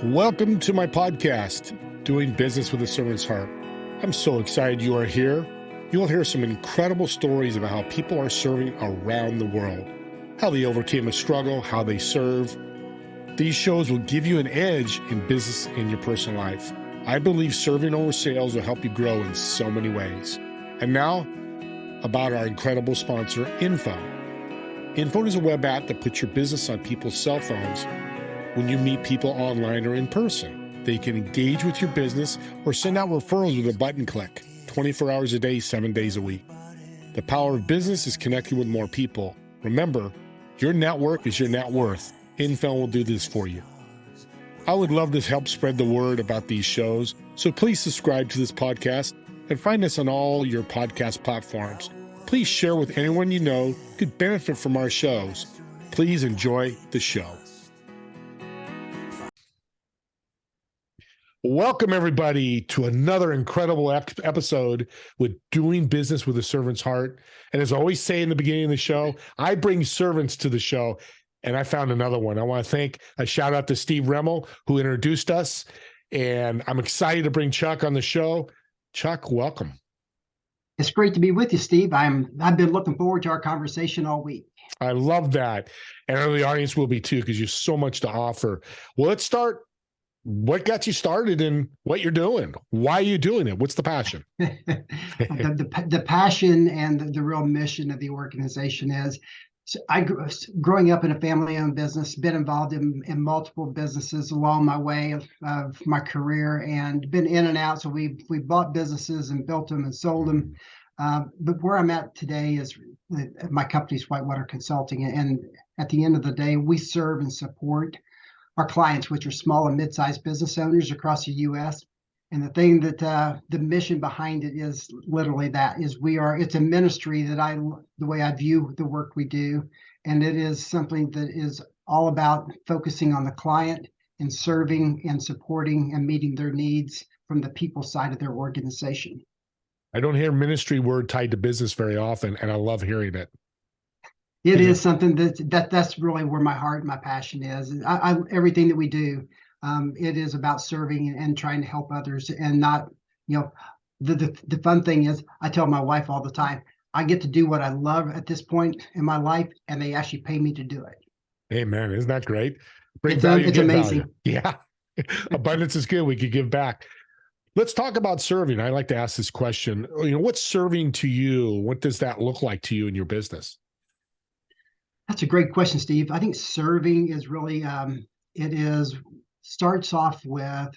Welcome to my podcast, Doing Business with a Servant's Heart. I'm so excited you are here. You will hear some incredible stories about how people are serving around the world, how they overcame a struggle, how they serve. These shows will give you an edge in business and your personal life. I believe serving over sales will help you grow in so many ways. And now, about our incredible sponsor, Info. Info is a web app that puts your business on people's cell phones when you meet people online or in person. They can engage with your business or send out referrals with a button click, 24 hours a day, 7 days a week. The power of business is connecting with more people. Remember, your network is your net worth. Info will do this for you. I would love to help spread the word about these shows, so please subscribe to this podcast and find us on all your podcast platforms. Please share with anyone you know who could benefit from our shows. Please enjoy the show. Welcome, everybody, to another incredible episode with Doing Business with a Servant's Heart. And as I always say in the beginning of the show, I bring servants to the show, and I found another one. I want to thank a shout out to Steve Remmel, who introduced us, and I'm excited to bring Chuck on the show. Chuck, welcome. It's great to be with you, Steve. I've been looking forward to our conversation all week. I love that. And I know the audience will be too, because you have so much to offer. Well, let's start. What got you started and what you're doing? Why are you doing it? What's the passion? The passion and the real mission of the organization is, so growing up in a family-owned business, been involved in multiple businesses along my way of my career, and been in and out. So we bought businesses and built them and sold them. But where I'm at today is my company's WhiteWater Consulting, and at the end of the day, we serve and support our clients, which are small and mid-sized business owners across the U.S. And the thing that the mission behind it is literally that is it's a ministry that the way I view the work we do. And it is something that is all about focusing on the client and serving and supporting and meeting their needs from the people side of their organization. I don't hear ministry word tied to business very often, and I love hearing it. It is something that's really where my heart and my passion is. Everything that we do, it is about serving and trying to help others, and not, the fun thing is, I tell my wife all the time, I get to do what I love at this point in my life, and they actually pay me to do it. Amen. Isn't that great? It's amazing. Value. Yeah. Abundance is good. We could give back. Let's talk about serving. I like to ask this question. What's serving to you? What does that look like to you in your business? That's a great question, Steve. I think serving is really, starts off with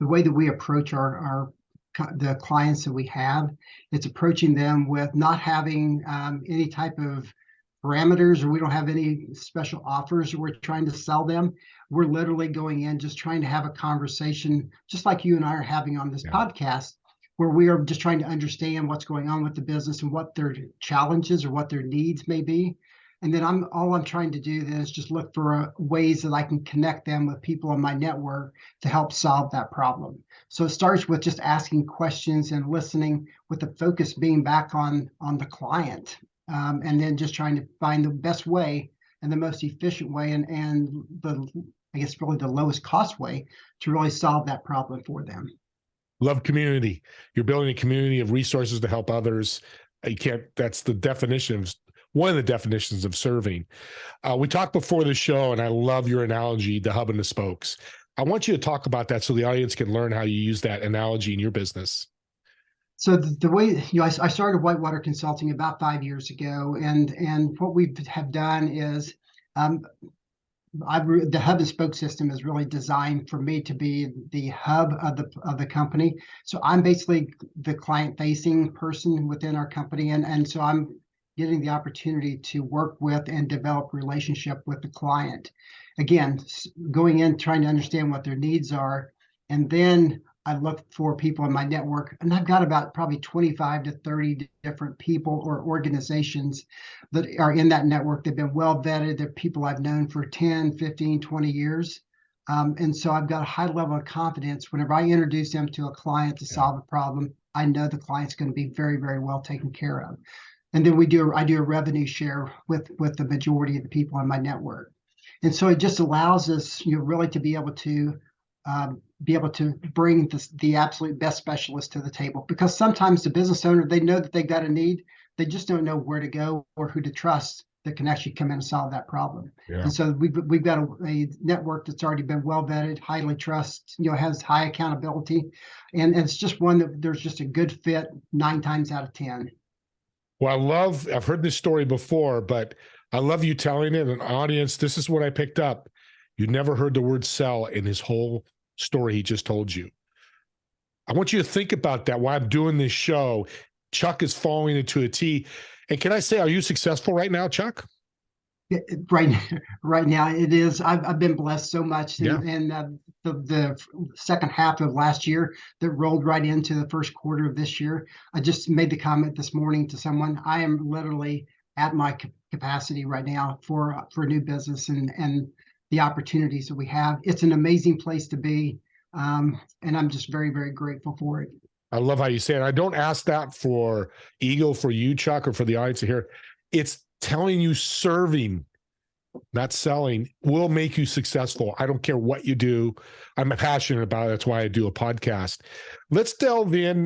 the way that we approach the clients that we have. It's approaching them with not having any type of parameters, or we don't have any special offers that we're trying to sell them. We're literally going in, just trying to have a conversation, just like you and I are having on this podcast, where we are just trying to understand what's going on with the business and what their challenges or what their needs may be. And then all I'm trying to do then is just look for ways that I can connect them with people in my network to help solve that problem. So it starts with just asking questions and listening, with the focus being back on the client, and then just trying to find the best way and the most efficient way and really the lowest cost way to really solve that problem for them. Love community. You're building a community of resources to help others. That's the definition of one of the definitions of serving. We talked before the show, and I love your analogy, the hub and the spokes. I want you to talk about that so the audience can learn how you use that analogy in your business. So the way, I started WhiteWater Consulting about 5 years ago, and what we have done is, the hub and spoke system is really designed for me to be the hub of the company. So I'm basically the client-facing person within our company, and so I'm getting the opportunity to work with and develop relationship with the client. Again, going in, trying to understand what their needs are. And then I look for people in my network, and I've got about probably 25 to 30 different people or organizations that are in that network. They've been well vetted. They're people I've known for 10, 15, 20 years. And so I've got a high level of confidence. Whenever I introduce them to a client to solve a problem, I know the client's going to be very, very well taken care of. And then I do a revenue share with the majority of the people in my network. And so it just allows us, really to be able to be able to bring the absolute best specialist to the table. Because sometimes the business owner, they know that they've got a need, they just don't know where to go or who to trust that can actually come in and solve that problem. Yeah. And so we've got a network that's already been well vetted, highly trusted, has high accountability, and it's just one that there's just a good fit 9 times out of 10. Well, I've heard this story before, but I love you telling it. An audience, this is what I picked up. You never heard the word sell in his whole story he just told you. I want you to think about that while I'm doing this show. Chuck is following it to a T. And can I say, are you successful right now, Chuck? Right now it is. I've been blessed so much, and the second half of last year that rolled right into the first quarter of this year. I just made the comment this morning to someone. I am literally at my capacity right now for new business and the opportunities that we have. It's an amazing place to be, and I'm just very, very grateful for it. I love how you say it. I don't ask that for ego for you, Chuck, or for the audience here. It's telling you serving, not selling, will make you successful. I don't care what you do. I'm passionate about it. That's why I do a podcast. Let's delve in.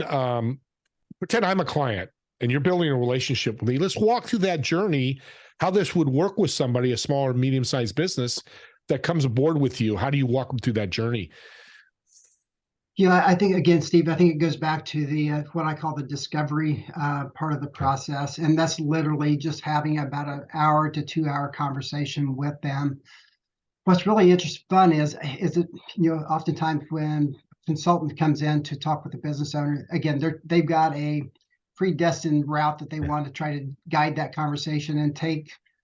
Pretend I'm a client and you're building a relationship with me. Let's walk through that journey, how this would work with somebody, a small or medium-sized business that comes aboard with you. How do you walk them through that journey? Yeah, I think, again, Steve, I think it goes back to the what I call the discovery part of the process. And that's literally just having about an hour to 2 hour conversation with them. What's really fun is that, oftentimes when a consultant comes in to talk with the business owner, again, they've got a predestined route that they want to try to guide that conversation and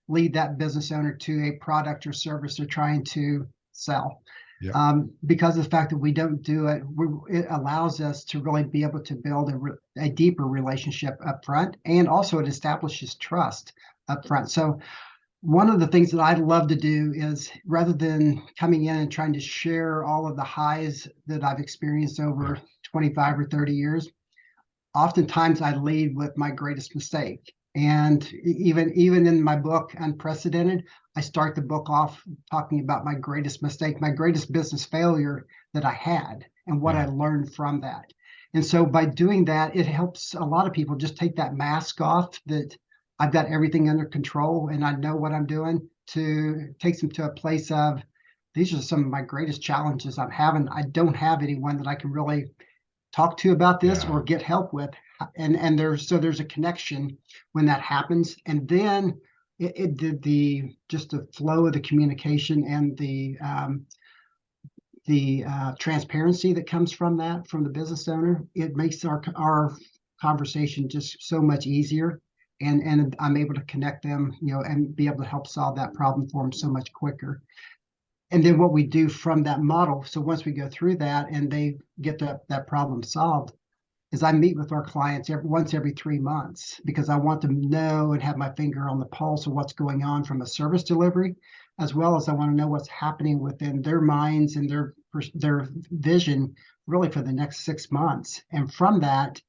lead that business owner to a product or service they're trying to sell. Yeah. Because of the fact that we don't do it, it allows us to really be able to build a deeper relationship up front, and also it establishes trust up front. So one of the things that I love to do is, rather than coming in and trying to share all of the highs that I've experienced over 25 or 30 years, oftentimes I lead with my greatest mistake. And even in my book, Unprecedented, I start the book off talking about my greatest mistake, my greatest business failure that I had, and what I learned from that. And so by doing that, it helps a lot of people just take that mask off, that I've got everything under control and I know what I'm doing, to takes them to a place of, these are some of my greatest challenges I'm having. I don't have anyone that I can really talk to about this or get help with. And there's a connection when that happens. And then just the flow of the communication and the transparency that comes from the business owner, it makes our conversation just so much easier. And I'm able to connect them, and be able to help solve that problem for them so much quicker. And then what we do from that model, so once we go through that and they get that problem solved, is I meet with our clients once every 3 months, because I want to know and have my finger on the pulse of what's going on from a service delivery, as well as I want to know what's happening within their minds and their vision really for the next 6 months. And from that,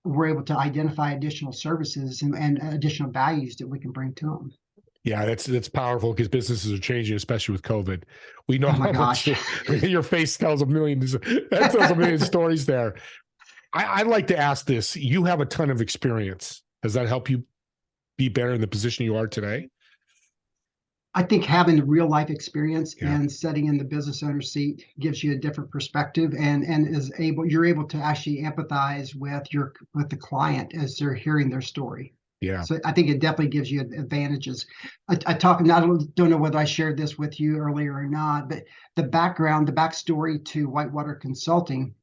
we're able to identify additional services and additional values that we can bring to them. Yeah, that's powerful, because businesses are changing, especially with COVID. We know how much your face tells a million stories there. I'd like to ask this. You have a ton of experience. Does that help you be better in the position you are today? I think having the real life experience and sitting in the business owner seat gives you a different perspective, and you're able to actually empathize with the client as they're hearing their story. Yeah. So I think it definitely gives you advantages. I don't know whether I shared this with you earlier or not, but the backstory to WhiteWater Consulting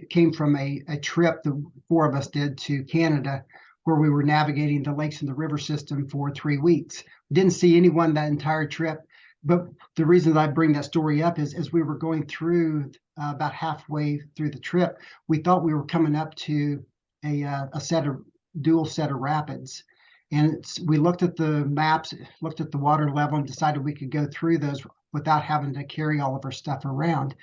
came from a trip the 4 of us did to Canada, where we were navigating the lakes and the river system for 3 weeks. We didn't see anyone that entire trip, but the reason that I bring that story up is, as we were going through about halfway through the trip, we thought we were coming up to a dual set of rapids. And we looked at the maps, looked at the water level, and decided we could go through those without having to carry all of our stuff around.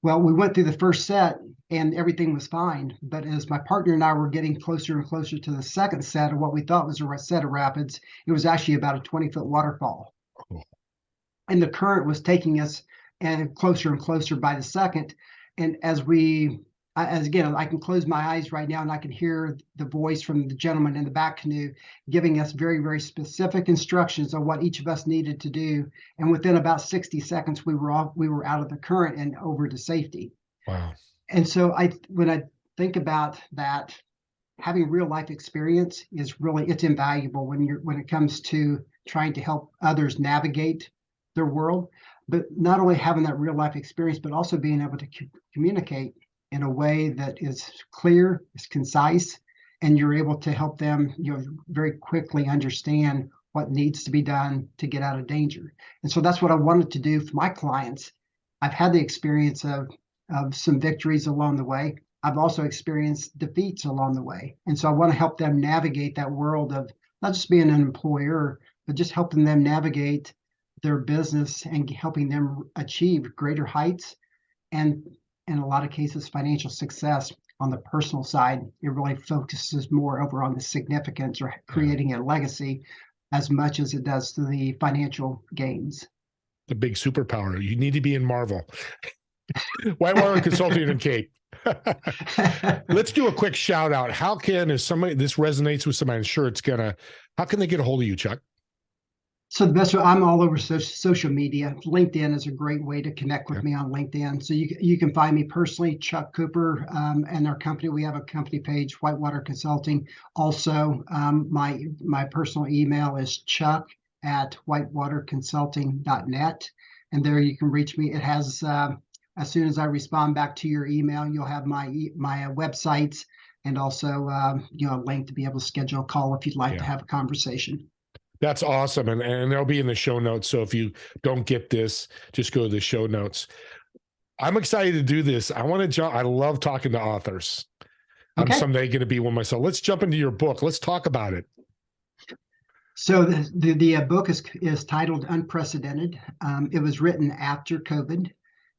Well, we went through the first set and everything was fine. But as my partner and I were getting closer and closer to the second set of what we thought was a set of rapids, it was actually about a 20-foot waterfall. And the current was taking us and closer by the second. And as again, I can close my eyes right now and I can hear the voice from the gentleman in the back canoe giving us very, very specific instructions on what each of us needed to do. And within about 60 seconds, we were out of the current and over to safety. Wow. And so when I think about that, having real life experience it's invaluable when it comes to trying to help others navigate their world. But not only having that real life experience, but also being able to communicate in a way that is clear, is concise, and you're able to help them, very quickly understand what needs to be done to get out of danger. And so that's what I wanted to do for my clients. I've had the experience of some victories along the way. I've also experienced defeats along the way. And so I want to help them navigate that world of not just being an employer, but just helping them navigate their business and helping them achieve greater heights and, in a lot of cases, financial success. On the personal side, it really focuses more over on the significance or creating a legacy as much as it does to the financial gains. The big superpower. You need to be in Marvel. WhiteWater Consulting and Cape. Let's do a quick shout out. How can, if somebody, this resonates with somebody, I'm sure it's gonna, how can they get a hold of you, Chuck? So the best way, I'm all over social media. LinkedIn is a great way to connect with me on LinkedIn. So you can find me personally, Chuck Cooper, and our company. We have a company page, WhiteWater Consulting. Also, my personal email is chuck@whitewaterconsulting.net, and there you can reach me. It has as soon as I respond back to your email, you'll have my websites and also a link to be able to schedule a call if you'd like to have a conversation. That's awesome. And they'll be in the show notes. So if you don't get this, just go to the show notes. I'm excited to do this. I want to jump. I love talking to authors. I'm someday going to be one myself. Let's jump into your book. Let's talk about it. So the book is titled Unprecedented. It was written after COVID.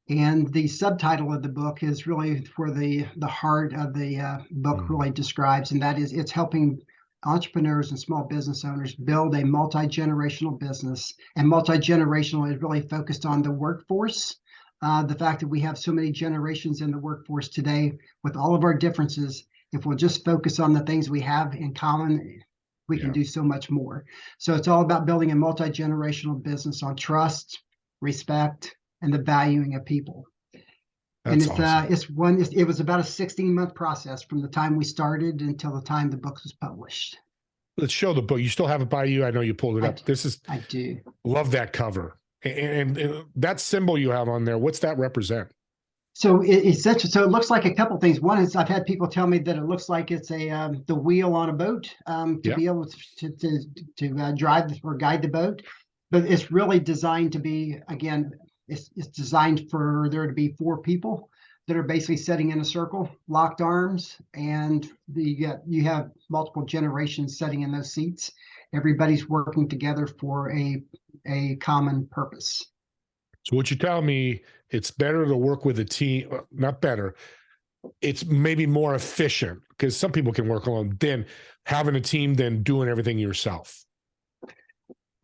And the subtitle of the book is really where the heart of the book really describes, and that is it's helping entrepreneurs and small business owners build a multi-generational business. And multi-generational is really focused on the workforce. The fact that we have so many generations in the workforce today, with all of our differences, if we'll just focus on the things we have in common, we can do so much more. So it's all about building a multi-generational business on trust, respect, and the valuing of people. That's awesome. It was about a 16-month process from the time we started until the time the book was published. Let's show the book. You still have it by you? I know you pulled it up. I do. Love that cover. And that symbol you have on there, what's that represent? So it looks like a couple things. One is I've had people tell me that it looks like it's the wheel on a boat to be able to drive or guide the boat. But it's really designed to be, again, it's designed for there to be 4 people that are basically sitting in a circle, locked arms, and you have multiple generations sitting in those seats. Everybody's working together for a common purpose. So what you tell me, it's better to work with a team, not better, it's maybe more efficient, because some people can work alone, than having a team than doing everything yourself.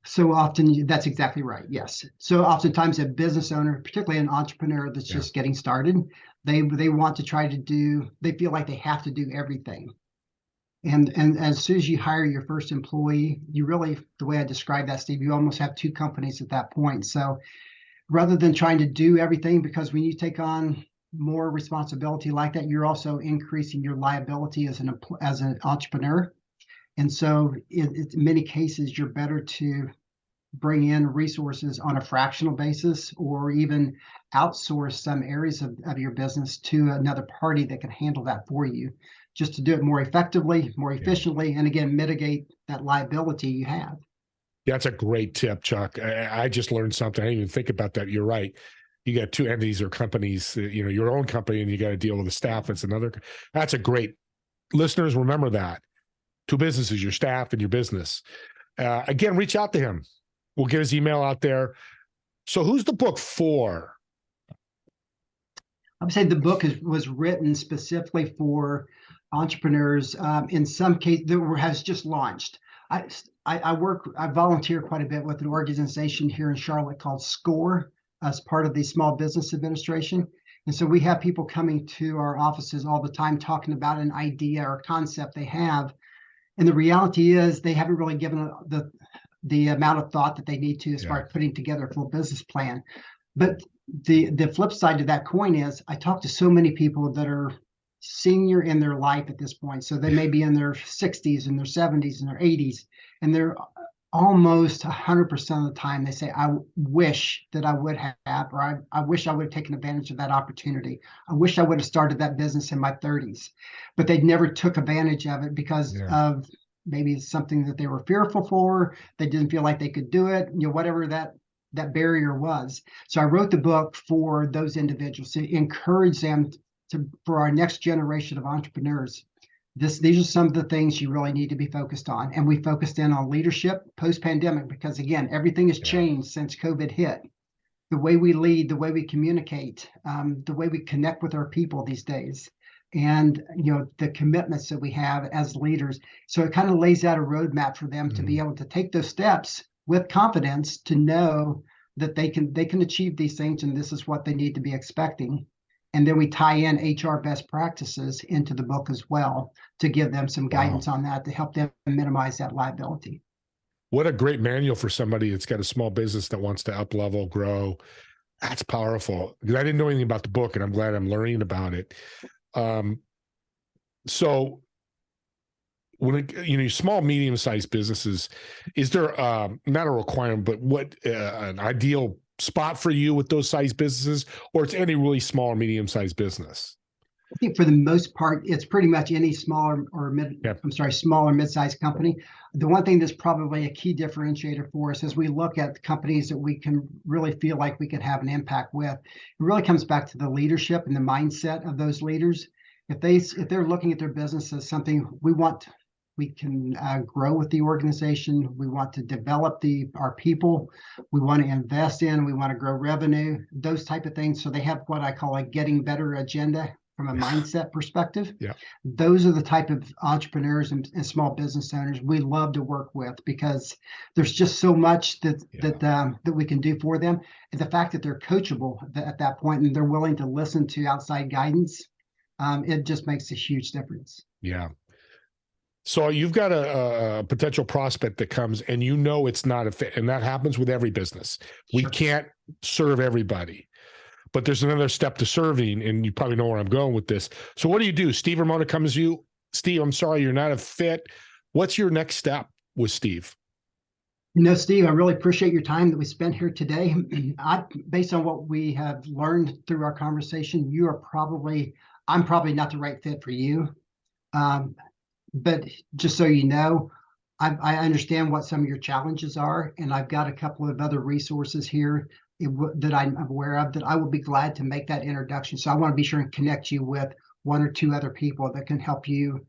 So often, that's exactly right. Yes. So oftentimes a business owner, particularly an entrepreneur that's just getting started, they want to they feel like they have to do everything. And as soon as you hire your first employee, you really, the way I describe that, Steve, you almost have 2 companies at that point. So rather than trying to do everything, because when you take on more responsibility like that, you're also increasing your liability as an entrepreneur. And so in many cases, you're better to bring in resources on a fractional basis, or even outsource some areas of your business to another party that can handle that for you, just to do it more effectively, more efficiently, and again, mitigate that liability you have. That's a great tip, Chuck. I just learned something. I didn't even think about that. You're right. You got 2 entities or companies, your own company, and you got to deal with the staff. It's another. That's a great. Listeners, remember that. 2 businesses, your staff and your business. Again, reach out to him. We'll get his email out there. So who's the book for? I would say the book was written specifically for entrepreneurs. In some cases, that has just launched. I volunteer quite a bit with an organization here in Charlotte called SCORE, as part of the Small Business Administration. And so we have people coming to our offices all the time talking about an idea or concept they have. And the reality is they haven't really given the amount of thought that they need to as far as putting together a full business plan. But the flip side to that coin is I talk to so many people that are senior in their life at this point. So they may be in their 60s and their 70s and their 80s, and they're almost 100% of the time they say, I wish that I would have, or I wish I would have taken advantage of that opportunity. I wish I would have started that business in my 30s, but they never took advantage of it because of maybe it's something that they were fearful for. They didn't feel like they could do it, whatever that barrier was. So I wrote the book for those individuals to encourage them for our next generation of entrepreneurs. These are some of the things you really need to be focused on. And we focused in on leadership post-pandemic because, again, everything has changed since COVID hit. The way we lead, the way we communicate, the way we connect with our people these days, and the commitments that we have as leaders. So it kind of lays out a roadmap for them to be able to take those steps with confidence to know that they can achieve these things, and this is what they need to be expecting. And then we tie in HR best practices into the book as well to give them some guidance on that to help them minimize that liability. What a great manual for somebody that's got a small business that wants to up-level, grow. That's powerful, because I didn't know anything about the book, and I'm glad I'm learning about it. So when small, medium-sized businesses, is there not a requirement, but what an ideal spot for you with those size businesses, or it's any really small or medium-sized business? I think for the most part, it's pretty much any small or mid-sized company. The one thing that's probably a key differentiator for us as we look at companies that we can really feel like we could have an impact with, it really comes back to the leadership and the mindset of those leaders. If they're looking at their business as something we can grow with the organization. We want to develop our people. We want to invest in. We want to grow revenue. Those type of things. So they have what I call a getting better agenda from a mindset perspective. Those are the type of entrepreneurs and small business owners we love to work with, because there's just so much that we can do for them. And the fact that they're coachable at that point and they're willing to listen to outside guidance, it just makes a huge difference. Yeah. So you've got a potential prospect that comes and it's not a fit, and that happens with every business. We can't serve everybody, but there's another step to serving, and you probably know where I'm going with this. So what do? Steve Ramona comes to you. Steve, I'm sorry, you're not a fit. What's your next step with Steve? Steve, I really appreciate your time that we spent here today. Based on what we have learned through our conversation, I'm probably not the right fit for you. But just so you know, I understand what some of your challenges are, and I've got a couple of other resources here that I'm aware of that I will be glad to make that introduction. So I want to be sure and connect you with one or two other people that can help you,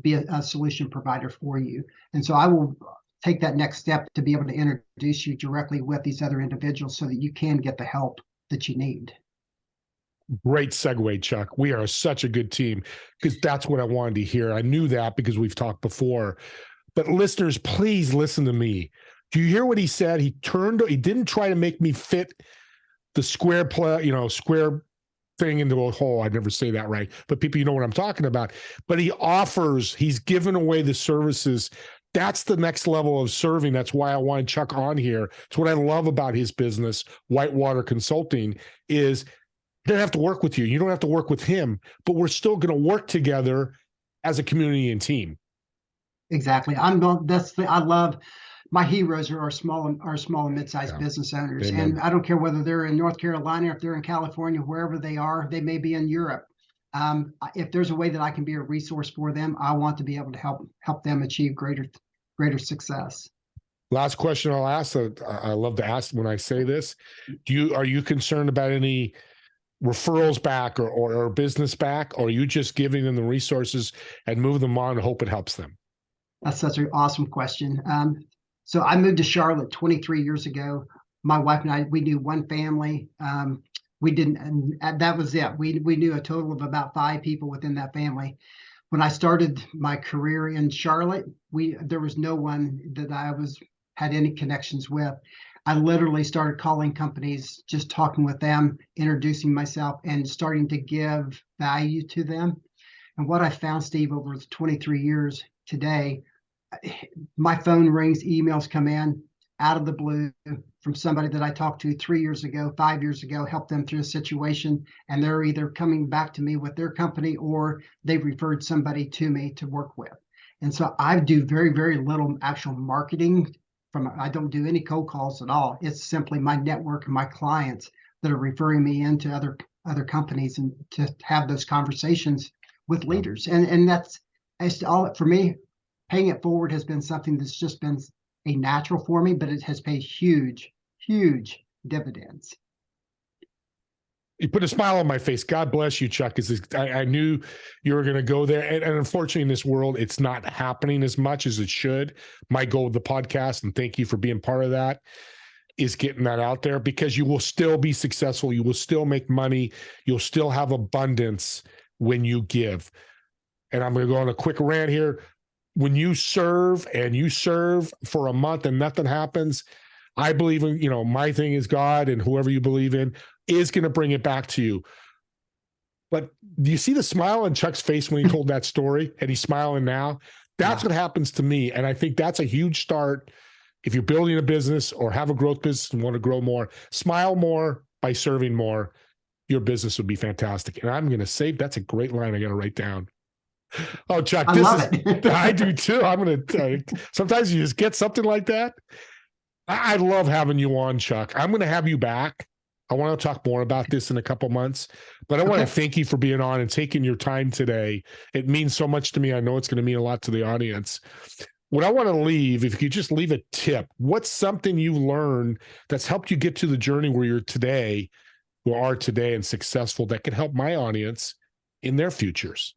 be a solution provider for you. And so I will take that next step to be able to introduce you directly with these other individuals so that you can get the help that you need. Great segue, Chuck. We are such a good team, because that's what I wanted to hear. I knew that because we've talked before. But listeners, please listen to me. Do you hear what he said? He didn't try to make me fit the square thing into a hole. I'd never say that right, but people, know what I'm talking about. But he's giving away the services. That's the next level of serving. That's why I wanted Chuck on here. It's what I love about his business, WhiteWater Consulting, is they don't have to work with you. You don't have to work with him, but we're still going to work together as a community and team. Exactly. I love my heroes are our small and mid-sized business owners. Amen. And I don't care whether they're in North Carolina, if they're in California, wherever they are, they may be in Europe. If there's a way that I can be a resource for them, I want to be able to help them achieve greater success. Last question I'll ask. I love to ask when I say this. Are you concerned about any referrals back or business back, or are you just giving them the resources and move them on and hope it helps them? That's such an awesome question. So I moved to Charlotte 23 years ago. My wife and I, we knew one family. That was it. We knew a total of about 5 people within that family. When I started my career in Charlotte, there was no one that I had any connections with. I literally started calling companies, just talking with them, introducing myself, and starting to give value to them. And what I found, Steve, over 23 years today, my phone rings, emails come in out of the blue from somebody that I talked to 3 years ago, 5 years ago, helped them through a situation, and they're either coming back to me with their company or they've referred somebody to me to work with. And so I do very, very little actual marketing. I don't do any cold calls at all. It's simply my network and my clients that are referring me into other companies, and to have those conversations with leaders. And that's all for me. Paying it forward has been something that's just been a natural for me, but it has paid huge, huge dividends. You put a smile on my face. God bless you, Chuck. I knew you were going to go there. And unfortunately, in this world, it's not happening as much as it should. My goal with the podcast, and thank you for being part of that, is getting that out there, because you will still be successful. You will still make money. You'll still have abundance when you give. And I'm going to go on a quick rant here. When you serve for a month and nothing happens, I believe in, my thing is God, and whoever you believe in is going to bring it back to you. But do you see the smile on Chuck's face when he told that story, and he's smiling now? That's what happens to me. And I think that's a huge start. If you're building a business or have a growth business and want to grow more, smile more by serving more, your business would be fantastic. And I'm going to say, that's a great line I got to write down. Oh, Chuck, I love it. I do too. I'm going to, sometimes you just get something like that. I love having you on, Chuck. I'm going to have you back. I want to talk more about this in a couple months, but I want to thank you for being on and taking your time today. It means so much to me. I know it's going to mean a lot to the audience. What I want to leave, if you could just leave a tip, what's something you learned that's helped you get to the journey where you're today, and successful, that could help my audience in their futures?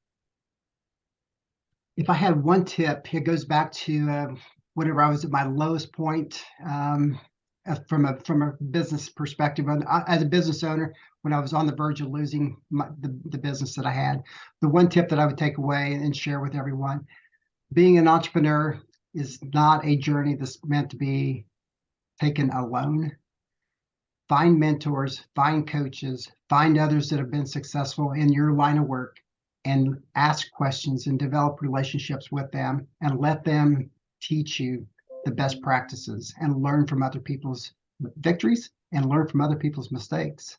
If I had one tip, it goes back to whenever I was at my lowest point, from a business perspective. As a business owner, when I was on the verge of losing the business that I had, the one tip that I would take away and share with everyone: being an entrepreneur is not a journey that's meant to be taken alone. Find mentors, find coaches, find others that have been successful in your line of work, and ask questions and develop relationships with them, and let them teach you the best practices, and learn from other people's victories and learn from other people's mistakes.